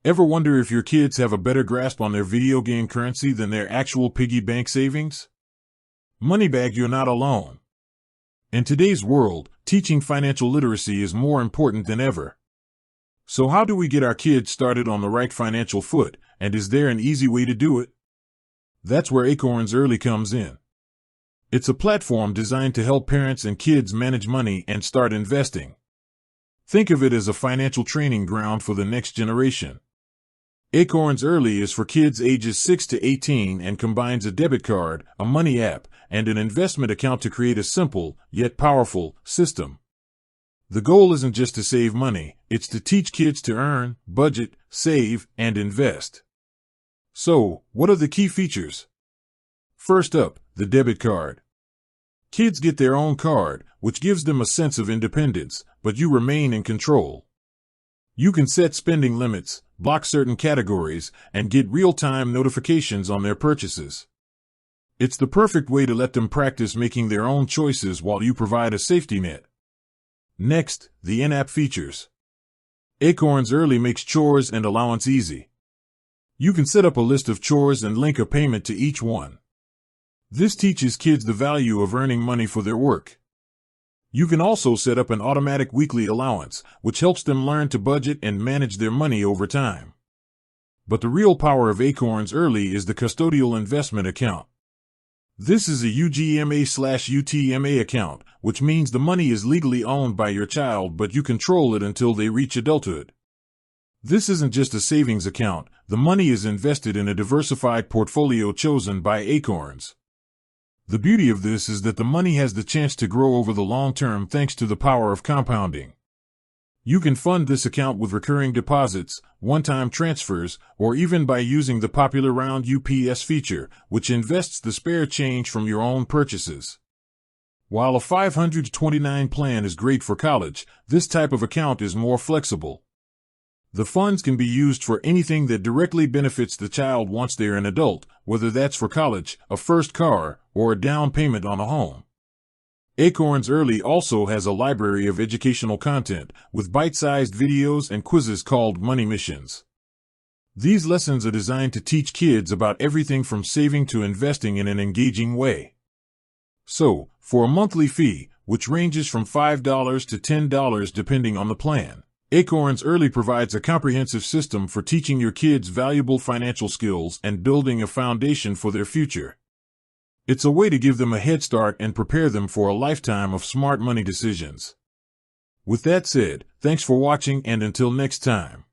Ever wonder if your kids have a better grasp on their video game currency than their actual piggy bank savings? Moneybag, you're not alone. In today's world, teaching financial literacy is more important than ever. So how do we get our kids started on the right financial foot, and is there an easy way to do it? That's where Acorns Early comes in. It's a platform designed to help parents and kids manage money and start investing. Think of it as a financial training ground for the next generation. Acorns Early is for kids ages 6 to 18 and combines a debit card, a money app, and an investment account to create a simple, yet powerful, system. The goal isn't just to save money, it's to teach kids to earn, budget, save, and invest. So, what are the key features? First up, the debit card. Kids get their own card, which gives them a sense of independence, but you remain in control. You can set spending limits, block certain categories, and get real-time notifications on their purchases. It's the perfect way to let them practice making their own choices while you provide a safety net. Next, the in-app features. Acorns Early makes chores and allowance easy. You can set up a list of chores and link a payment to each one. This teaches kids the value of earning money for their work. You can also set up an automatic weekly allowance, which helps them learn to budget and manage their money over time. But the real power of Acorns Early is the custodial investment account. This is a UGMA/UTMA account, which means the money is legally owned by your child, but you control it until they reach adulthood. This isn't just a savings account, the money is invested in a diversified portfolio chosen by Acorns. The beauty of this is that the money has the chance to grow over the long term thanks to the power of compounding. You can fund this account with recurring deposits, one-time transfers, or even by using the popular roundups feature, which invests the spare change from your own purchases. While a $529 plan is great for college, this type of account is more flexible. The funds can be used for anything that directly benefits the child once they're an adult, whether that's for college, a first car, or a down payment on a home. Acorns Early also has a library of educational content, with bite-sized videos and quizzes called Money Missions. These lessons are designed to teach kids about everything from saving to investing in an engaging way. So, for a monthly fee, which ranges from $5 to $10 depending on the plan, Acorns Early provides a comprehensive system for teaching your kids valuable financial skills and building a foundation for their future. It's a way to give them a head start and prepare them for a lifetime of smart money decisions. With that said, thanks for watching, and until next time.